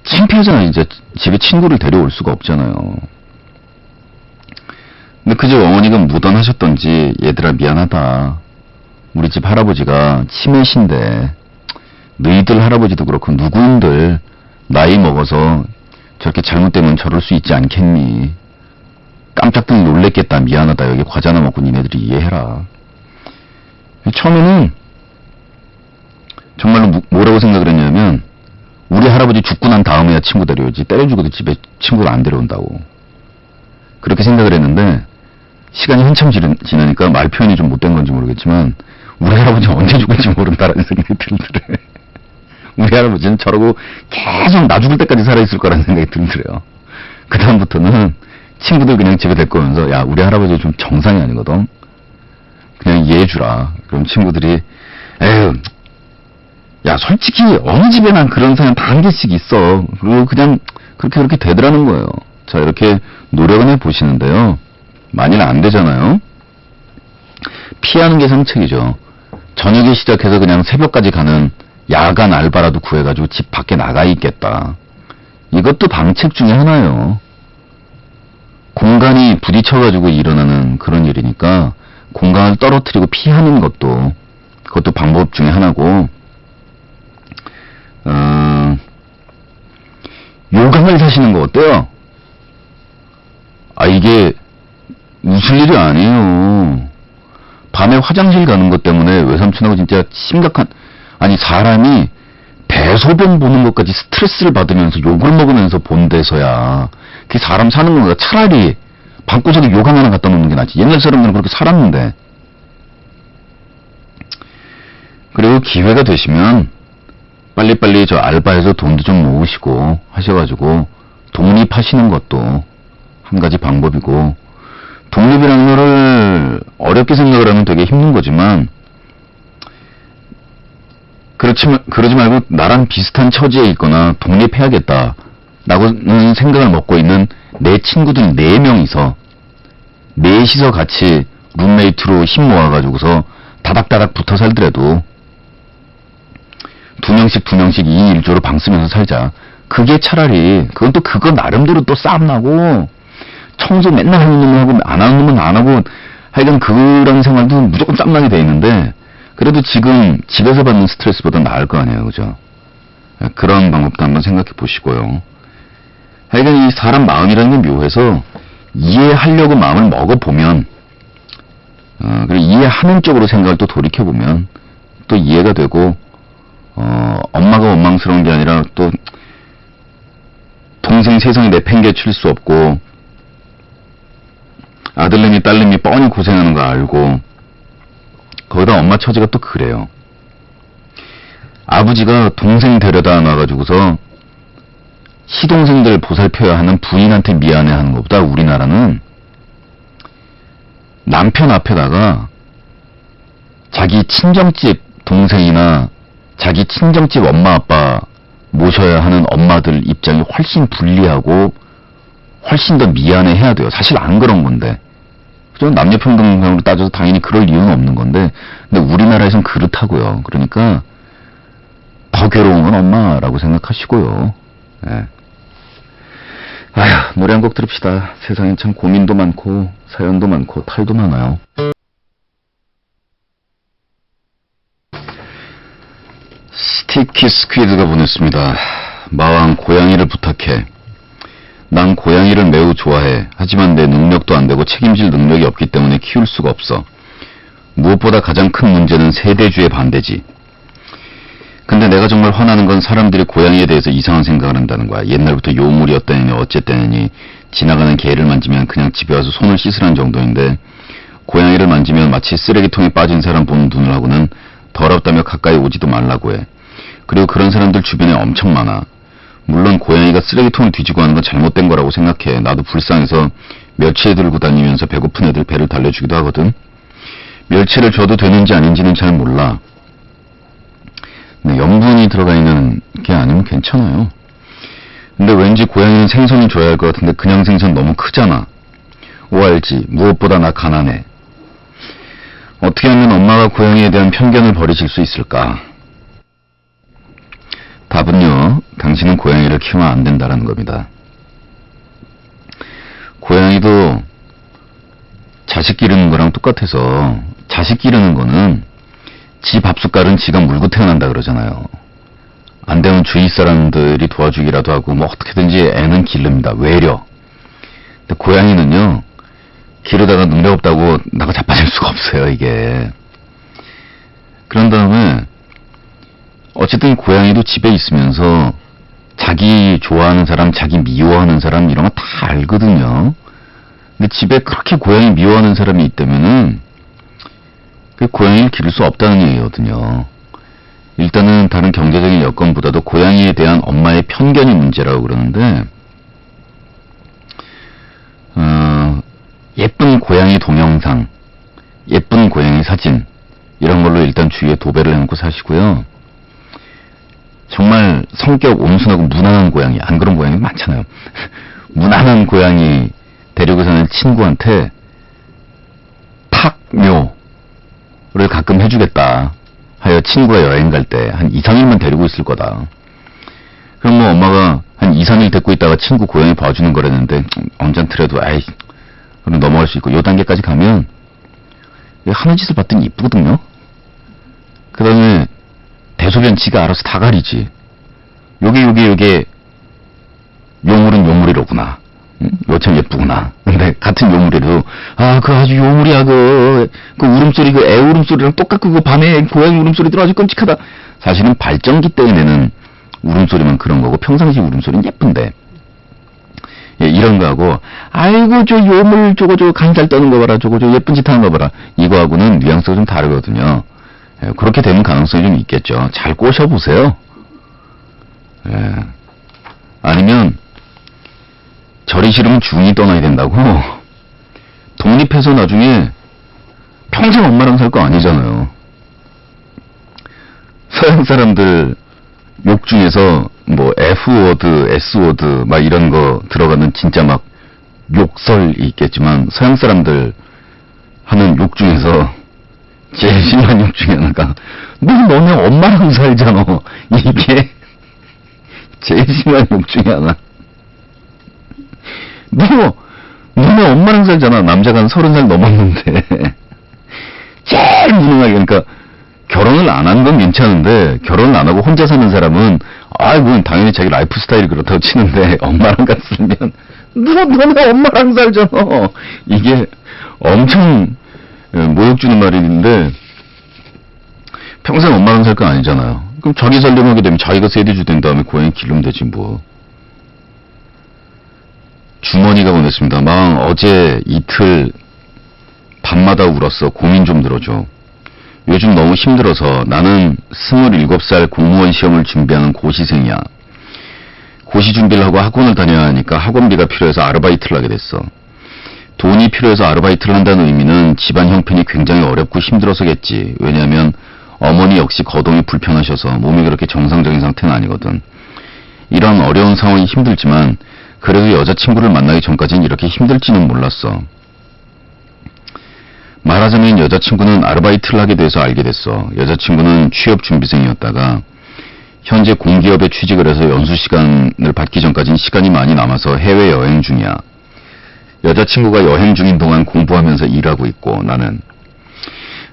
창피하잖아요. 진짜 집에 친구를 데려올 수가 없잖아요. 근데 그 집 어머니가 무던하셨던지 얘들아 미안하다. 우리 집 할아버지가 치매신데 너희들 할아버지도 그렇고 누구인들 나이 먹어서 저렇게 잘못되면 저럴 수 있지 않겠니? 깜짝들 놀랬겠다. 미안하다. 여기 과자나 먹고 니네들이 이해해라. 처음에는 정말로 뭐라고 생각을 했냐면 우리 할아버지 죽고 난 다음에야 친구 데려오지 때려주고도 집에 친구를 안 데려온다고 그렇게 생각을 했는데 시간이 한참 지나니까 말 표현이 좀 못된 건지 모르겠지만 우리 할아버지 언제 죽을지 모른다라는 생각이 들더래. 우리 할아버지는 저러고 계속 나 죽을 때까지 살아있을 거라는 생각이 들더래요. 그 다음부터는 친구들 그냥 집에 데리고 오면서 야 우리 할아버지 좀 정상이 아니거든. 그냥 이해해주라. 그럼 친구들이 에휴 야 솔직히 어느 집에나 그런 사람 다 한 개씩 있어. 그리고 그냥 그렇게 되더라는 거예요. 자 이렇게 노력은 해보시는데요. 만일 안 되잖아요. 피하는 게 상책이죠. 저녁에 시작해서 그냥 새벽까지 가는 야간 알바라도 구해가지고 집 밖에 나가 있겠다. 이것도 방책 중에 하나예요. 공간이 부딪혀가지고 일어나는 그런 일이니까 공간을 떨어뜨리고 피하는 것도, 그것도 방법 중에 하나고, 요강을 사시는 거 어때요? 이게 웃을 일이 아니에요. 밤에 화장실 가는 것 때문에 외삼촌하고 진짜 심각한, 사람이 대소변 보는 것까지 스트레스를 받으면서 욕을 먹으면서 본데서야 그게 사람 사는 거가. 차라리 방구석에 요강 하나 갖다 놓는 게 낫지. 옛날 사람들은 그렇게 살았는데. 그리고 기회가 되시면 빨리빨리 저 알바해서 돈도 좀 모으시고 하셔가지고 독립하시는 것도 한 가지 방법이고, 독립이라는 거를 어렵게 생각을 하면 되게 힘든 거지만, 그러지 말고 나랑 비슷한 처지에 있거나 독립해야겠다라고는 생각을 먹고 있는 내 친구들 4명이서, 넷이서 같이 룸메이트로 힘 모아가지고서 다닥다닥 붙어 살더라도 2명씩 2인 1조로 방 쓰면서 살자. 그게 차라리, 그건 또 그거 나름대로 또 싸움나고, 청소 맨날 하는 놈은 하고 안 하는 놈은 안 하고, 하여간 그런 생활도 무조건 쌈나게 돼 있는데, 그래도 지금 집에서 받는 스트레스보다 나을 거 아니에요, 그죠? 그런 방법도 한번 생각해 보시고요. 하여간 이 사람 마음이라는 게 묘해서 이해하려고 마음을 먹어보면, 그리고 이해하는 쪽으로 생각을 또 돌이켜보면 또 이해가 되고, 엄마가 원망스러운 게 아니라 또 동생 세상에 내팽개칠 수 없고, 아들내미 딸내미 뻔히 고생하는 거 알고, 거기다 엄마 처지가 또 그래요. 아버지가 동생 데려다 놔가지고서 시동생들 보살펴야 하는 부인한테 미안해하는 것보다 우리나라는 남편 앞에다가 자기 친정집 동생이나 자기 친정집 엄마 아빠 모셔야 하는 엄마들 입장이 훨씬 불리하고 훨씬 더 미안해해야 돼요. 사실 안 그런 건데. 그죠? 남녀평등으로 따져서 당연히 그럴 이유는 없는 건데, 근데 우리나라에선 그렇다고요. 그러니까 더 괴로운 건 엄마라고 생각하시고요. 예. 아휴, 노래 한 곡 들읍시다. 세상엔 참 고민도 많고 사연도 많고 탈도 많아요. 스티키 스퀴드가 보냈습니다. 마왕, 고양이를 부탁해. 난 고양이를 매우 좋아해. 하지만 내 능력도 안 되고 책임질 능력이 없기 때문에 키울 수가 없어. 무엇보다 가장 큰 문제는 세대주의 반대지. 근데 내가 정말 화나는 건 사람들이 고양이에 대해서 이상한 생각을 한다는 거야. 옛날부터 요물이었다니 어쨌다니, 지나가는 개를 만지면 그냥 집에 와서 손을 씻으라는 정도인데, 고양이를 만지면 마치 쓰레기통에 빠진 사람 보는 눈을 하고는 더럽다며 가까이 오지도 말라고 해. 그리고 그런 사람들 주변에 엄청 많아. 물론 고양이가 쓰레기통을 뒤지고 하는 건 잘못된 거라고 생각해. 나도 불쌍해서 멸치에 들고 다니면서 배고픈 애들 배를 달래주기도 하거든. 멸치를 줘도 되는지 아닌지는 잘 몰라. 근데 염분이 들어가 있는 게 아니면 괜찮아요. 근데 왠지 고양이는 생선을 줘야 할 것 같은데 그냥 생선 너무 크잖아. 알지. 무엇보다 나 가난해. 어떻게 하면 엄마가 고양이에 대한 편견을 버리실 수 있을까? 답은요, 당신은 고양이를 키우면 안 된다라는 겁니다. 고양이도 자식 기르는 거랑 똑같아서, 자식 기르는 거는 지 밥숟갈은 지가 물고 태어난다 그러잖아요. 안 되면 주위 사람들이 도와주기라도 하고 뭐 어떻게든지 애는 기릅니다. 외려. 근데 고양이는요, 기르다가 능력 없다고 나가 자빠질 수가 없어요, 이게. 그런 다음에 어쨌든 고양이도 집에 있으면서 자기 좋아하는 사람, 자기 미워하는 사람 이런 거 다 알거든요. 근데 집에 그렇게 고양이 미워하는 사람이 있다면은 그 고양이를 기를 수 없다는 얘기거든요. 일단은 다른 경제적인 여건보다도 고양이에 대한 엄마의 편견이 문제라고 그러는데, 예쁜 고양이 동영상, 예쁜 고양이 사진 이런 걸로 일단 주위에 도배를 해놓고 사시고요. 정말 성격 온순하고 무난한 고양이, 안 그런 고양이 많잖아요. 무난한 고양이 데리고 사는 친구한테 탁묘를 가끔 해주겠다 하여 친구가 여행 갈 때 한 2, 3일만 데리고 있을 거다. 그럼 뭐 엄마가 한 2, 3일 데리고 있다가 친구 고양이 봐주는 거라는데 언짢더라도 그럼 넘어갈 수 있고, 요 단계까지 가면 하는 짓을 봤더니 이쁘거든요. 그 다음에 대소변 지가 알아서 다 가리지. 요게 요물은 요물이로구나. 요참 예쁘구나. 근데 같은 요물이라도 그 아주 요물이야. 그 울음소리, 그 애 울음소리랑 똑같고 그 밤에 고양이 울음소리들 아주 끔찍하다. 사실은 발전기 때문에는 울음소리만 그런 거고 평상시 울음소리는 예쁜데, 예, 이런 거하고 아이고 저 요물 저거 간살 떠는 거 봐라, 저거 예쁜 짓 하는 거 봐라, 이거하고는 뉘앙스가 좀 다르거든요. 예, 그렇게 되는 가능성이 좀 있겠죠. 잘 꼬셔보세요. 예. 아니면 절이 싫으면 중이 떠나야 된다고. 독립해서 나중에 평생 엄마랑 살 거 아니잖아요. 서양 사람들 욕 중에서 뭐 F워드, S워드 막 이런 거 들어가는 진짜 막 욕설이 있겠지만, 서양 사람들 하는 욕 중에서 제일 심한 욕 중에 하나가 너네 엄마랑 살잖아. 이게 제일 심한 욕 중에 하나. 너네 엄마랑 살잖아. 남자가 한 30살 넘었는데. 제일 무능하게. 그러니까 결혼을 안 한 건 괜찮은데, 결혼을 안 하고 혼자 사는 사람은 그건 당연히 자기 라이프 스타일이 그렇다고 치는데, 엄마랑 같이 살면 너네 엄마랑 살잖아. 이게 엄청 모욕 주는 말인데, 평생 엄마랑 살 거 아니잖아요. 그럼 자기 살려고 하게 되면 자기가 세대주 된 다음에 고양이 기르면 되지 뭐. 주머니가 보냈습니다. 어제 이틀 밤마다 울었어. 고민 좀 들어줘. 요즘 너무 힘들어서. 나는 27살 공무원 시험을 준비하는 고시생이야. 고시 준비를 하고 학원을 다녀야 하니까 학원비가 필요해서 아르바이트를 하게 됐어. 돈이 필요해서 아르바이트를 한다는 의미는 집안 형편이 굉장히 어렵고 힘들어서겠지. 왜냐하면 어머니 역시 거동이 불편하셔서 몸이 그렇게 정상적인 상태는 아니거든. 이런 어려운 상황이 힘들지만 그래도 여자친구를 만나기 전까지는 이렇게 힘들지는 몰랐어. 말하자면 여자친구는 아르바이트를 하게 돼서 알게 됐어. 여자친구는 취업준비생이었다가 현재 공기업에 취직을 해서 연수시간을 받기 전까지는 시간이 많이 남아서 해외여행 중이야. 여자친구가 여행 중인 동안 공부하면서 일하고 있고, 나는.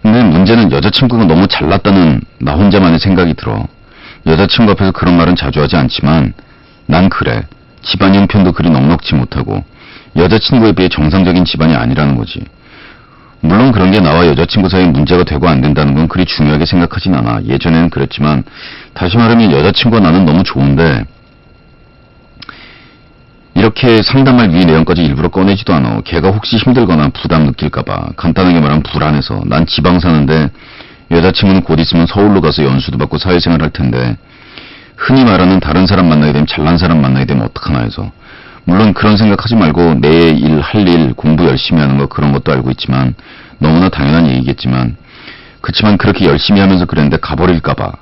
근데 문제는 여자친구가 너무 잘났다는 나 혼자만의 생각이 들어. 여자친구 앞에서 그런 말은 자주 하지 않지만 난 그래. 집안 형편도 그리 넉넉지 못하고 여자친구에 비해 정상적인 집안이 아니라는 거지. 물론 그런 게 나와 여자친구 사이에 문제가 되고 안 된다는 건 그리 중요하게 생각하진 않아. 예전에는 그랬지만 다시 말하면 여자친구와 나는 너무 좋은데 이렇게 상담할 위 내용까지 일부러 꺼내지도 않아. 걔가 혹시 힘들거나 부담 느낄까봐. 간단하게 말하면 불안해서. 난 지방 사는데 여자친구는 곧 있으면 서울로 가서 연수도 받고 사회생활 할 텐데 흔히 말하는 다른 사람 만나게 되면 잘난 사람 만나게 되면 어떡하나 해서. 물론 그런 생각하지 말고 내 일, 할 일, 공부 열심히 하는 거 그런 것도 알고 있지만 너무나 당연한 얘기겠지만 그치만 그렇게 열심히 하면서 그랬는데 가버릴까봐.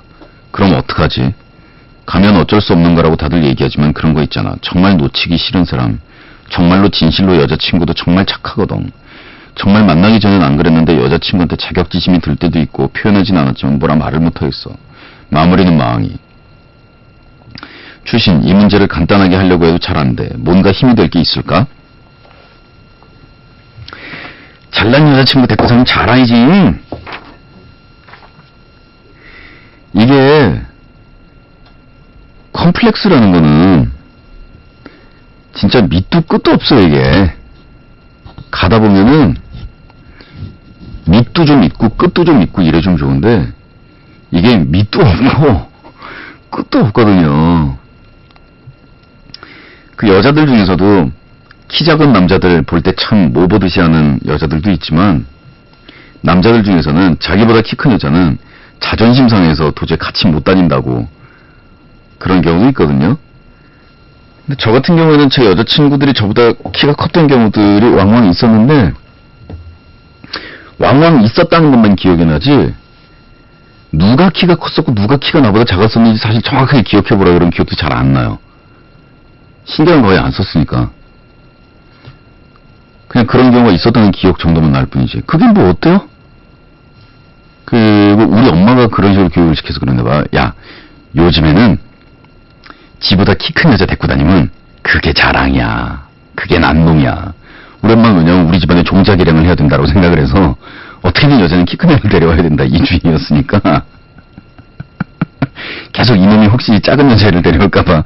그럼 어떡하지? 가면 어쩔 수 없는 거라고 다들 얘기하지만 그런 거 있잖아. 정말 놓치기 싫은 사람. 정말로 진실로 여자친구도 정말 착하거든. 정말 만나기 전엔 안 그랬는데 여자친구한테 자격지심이 들 때도 있고 표현하진 않았지만 뭐라 말을 못하겠어. 마무리는 망이. 추신, 이 문제를 간단하게 하려고 해도 잘 안 돼. 뭔가 힘이 될 게 있을까? 잘난 여자친구 데리고 살면 잘아야지. 이게 컴플렉스라는 거는 진짜 밑도 끝도 없어. 이게 가다 보면은 밑도 좀 있고 끝도 좀 있고 이래 좀 좋은데 이게 밑도 없고 끝도 없거든요. 그 여자들 중에서도 키 작은 남자들 볼 때 참 뭐 보듯이 하는 여자들도 있지만 남자들 중에서는 자기보다 키 큰 여자는 자존심 상해서 도저히 같이 못 다닌다고 그런 경우도 있거든요. 근데 저 같은 경우에는 제 여자친구들이 저보다 키가 컸던 경우들이 왕왕 있었는데 왕왕 있었다는 것만 기억이 나지 누가 키가 컸었고 누가 키가 나보다 작았었는지 사실 정확하게 기억해보라 그러면 기억도 잘 안 나요. 신경을 거의 안 썼으니까. 그냥 그런 경우가 있었다는 기억 정도만 날 뿐이지. 그게 뭐 어때요? 우리 엄마가 그런 식으로 교육을 시켜서 그런가 봐. 야, 요즘에는 지보다 키 큰 여자 데리고 다니면 그게 자랑이야. 그게 난놈이야. 우리 엄마는 왜냐면 우리 집안에 종자기량을 해야 된다고 생각을 해서 어떻게든 여자는 키 큰 애를 데려와야 된다 이 주의였으니까 계속 이놈이 혹시 작은 여자를 데려올까봐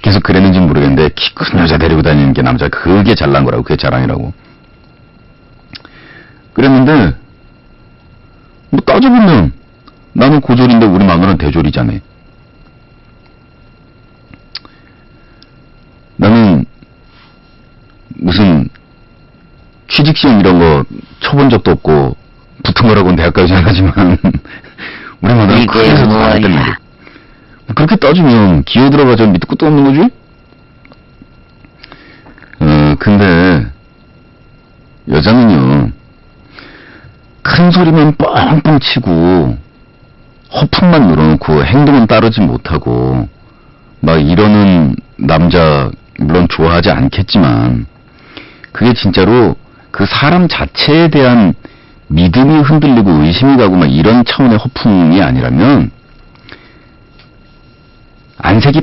계속 그랬는지 모르겠는데 키 큰 여자 데리고 다니는 게 남자 그게 잘난 거라고 그게 자랑이라고 그랬는데 뭐 따져보면 나는 고졸인데 우리 마누라는 대졸이잖아. 나는 무슨 취직시험 이런 거 쳐본 적도 없고 붙은 거라고는 대학까지 안 하지만 우리 마누라는 그래서 잘했단 말이야. 그렇게 따지면 기어 들어가자 밑도 끝도 없는 거지? 근데 여자는요 큰 소리만 뻥뻥 치고 허풍만 늘어놓고 행동은 따르지 못하고 막 이러는 남자 물론 좋아하지 않겠지만 그게 진짜로 그 사람 자체에 대한 믿음이 흔들리고 의심이 가고 막 이런 차원의 허풍이 아니라면 안색이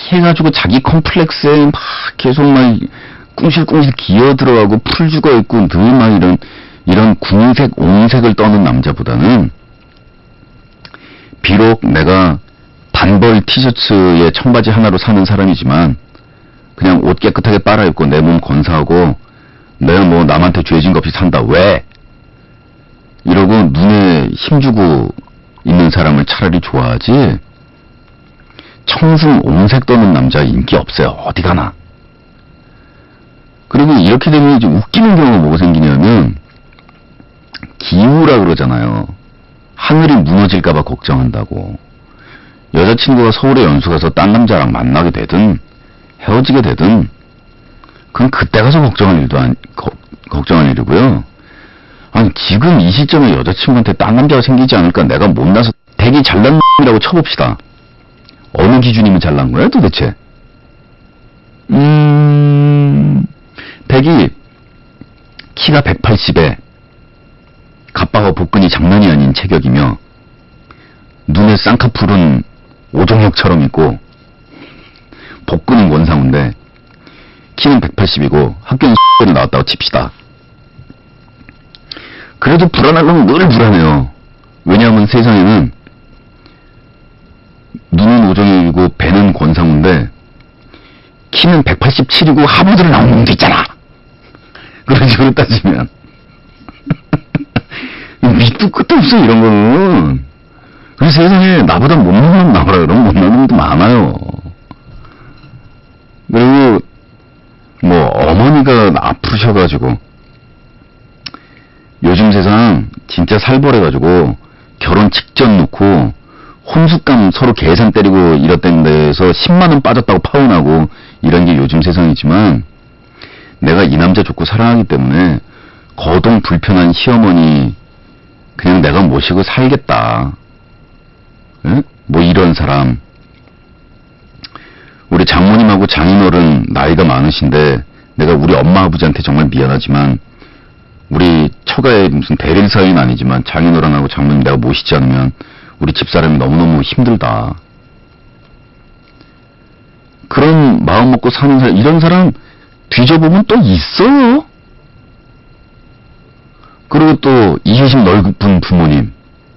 파래가지고 자기 컴플렉스에 막 계속 막 꿍실꿍실 기어 들어가고 풀 죽어있고 늘 막 이런 궁색 옹색을 떠는 남자보다는 비록 내가 단벌 티셔츠에 청바지 하나로 사는 사람이지만 그냥 옷 깨끗하게 빨아입고 내 몸 건사하고 내가 뭐 남한테 죄진 거 없이 산다 왜? 이러고 눈에 힘주고 있는 사람을 차라리 좋아하지 청승 옹색 떠는 남자 인기 없어요. 어디 가나. 그리고 이렇게 되면 이제 웃기는 경우가 뭐가 생기냐면 기우라 그러잖아요. 하늘이 무너질까봐 걱정한다고. 여자친구가 서울에 연수 가서 딴 남자랑 만나게 되든 헤어지게 되든 그건 그때 가서 걱정할 일이고요. 아니 지금 이 시점에 여자친구한테 딴 남자가 생기지 않을까 내가 못나서 되게 잘난 X이라고 쳐봅시다. 어느 기준이면 잘난 거야 도대체? 댁이 키가 180에 갑바와 복근이 장난이 아닌 체격이며 눈에 쌍꺼풀은 오종혁처럼 있고 복근은 원상우인데 키는 180이고 학교는 X를 나왔다고 칩시다. 그래도 불안하려면 늘 불안해요. 왜냐하면 세상에는 눈은 오종혁이고 배는 권상우인데 키는 187이고 하부들을 나오는 놈도 있잖아. 그런 식으로 따지면 밑도 끝도 없어 이런 거는. 그래서 세상에 나보다 못난 놈 나오라 그러면 못난 놈도 많아요. 그리고 뭐 어머니가 아프셔가지고 요즘 세상 진짜 살벌해가지고 결혼 직전 놓고 혼숙감 서로 계산 때리고 이랬던 데에서 10만원 빠졌다고 파혼하고 이런 게 요즘 세상이지만 내가 이 남자 좋고 사랑하기 때문에 거동 불편한 시어머니 그냥 내가 모시고 살겠다. 에? 뭐 이런 사람. 우리 장모님하고 장인어른 나이가 많으신데 내가 우리 엄마 아버지한테 정말 미안하지만 우리 처가에 무슨 대릴 사이는 아니지만 장인어른하고 장모님 내가 모시지 않으면 우리 집사람이 너무너무 힘들다. 그런 마음 먹고 사는 사람, 이런 사람 뒤져보면 또 있어요. 그리고 또 이해심 넓은 부모님.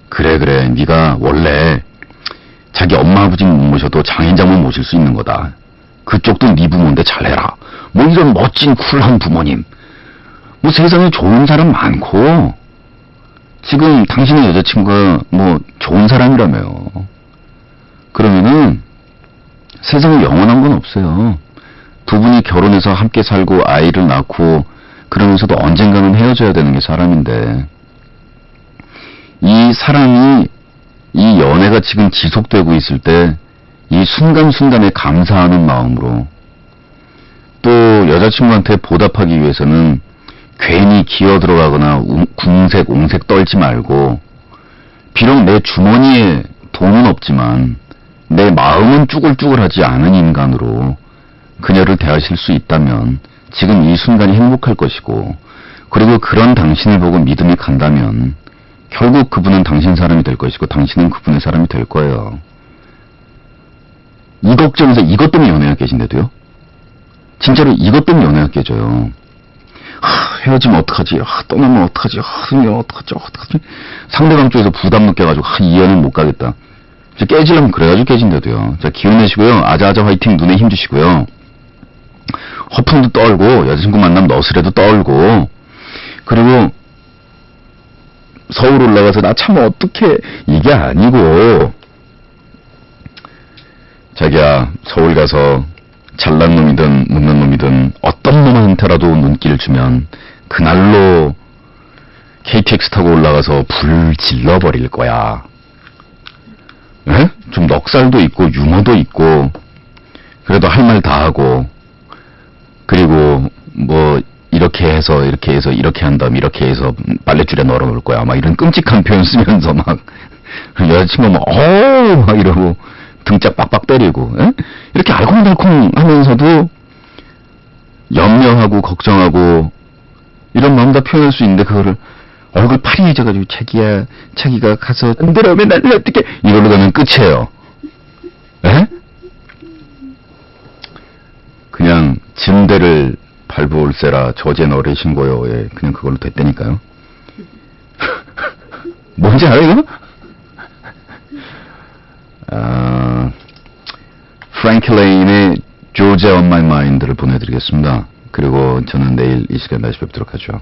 그래 네가 원래 자기 엄마 아버지 못 모셔도 장인 장모 모실 수 있는 거다. 그쪽도 네 부모인데 잘해라. 뭐 이런 멋진 쿨한 부모님. 뭐 세상에 좋은 사람 많고 지금 당신의 여자친구가 뭐 좋은 사람이라며요. 그러면은 세상에 영원한 건 없어요. 두 분이 결혼해서 함께 살고 아이를 낳고 그러면서도 언젠가는 헤어져야 되는 게 사람인데 이 사랑이 이 연애가 지금 지속되고 있을 때 이 순간순간에 감사하는 마음으로 또 여자친구한테 보답하기 위해서는 괜히 기어 들어가거나 궁색 옹색 떨지 말고 비록 내 주머니에 돈은 없지만 내 마음은 쭈글쭈글하지 않은 인간으로 그녀를 대하실 수 있다면 지금 이 순간이 행복할 것이고 그리고 그런 당신을 보고 믿음이 간다면 결국 그분은 당신 사람이 될 것이고 당신은 그분의 사람이 될 거예요. 이 걱정에서 이것 때문에 연애가 깨진대도요. 진짜로 이것 때문에 연애가 깨져요. 헤어지면 어떡하지? 떠나면 어떡하지? 어떡하지? 상대방 쪽에서 부담 느껴가지고, 이 연은 못 가겠다. 깨지려면 그래가지고 깨진대도요. 자, 기운 내시고요. 아자아자 화이팅 눈에 힘 주시고요. 허풍도 떨고, 여자친구 만나면 너스레도 떨고, 그리고, 서울 올라가서 나 참 어떡해. 이게 아니고, 자기야, 서울 가서 잘난 놈이든 못난 놈이든 어떤 놈한테라도 눈길을 주면 그날로 KTX 타고 올라가서 불 질러버릴 거야. 에? 좀 넉살도 있고 유머도 있고 그래도 할 말 다 하고 그리고 뭐 이렇게 해서 이렇게 한 다음 이렇게 해서 빨랫줄에 널어 놓을 거야. 막 이런 끔찍한 표현 쓰면서 막 여자친구 막 이러고 등짝 빡빡 때리고 에? 이렇게 알콩달콩 하면서도 염려하고 걱정하고 이런 마음 다 표현할 수 있는데 그거를 얼굴 파리해져가지고 자기가 가서 안 들어오면 난 어떻게 이걸로 가면 끝이에요. 에? 그냥 짐대를 밟아올세라 저젠 어레신고요. 예, 그냥 그걸로 됐다니까요. 뭔지 알아요? 프랭키 레인의 Georgia on my mind를 보내드리겠습니다. 그리고 저는 내일 이 시간 다시 뵙도록 하죠.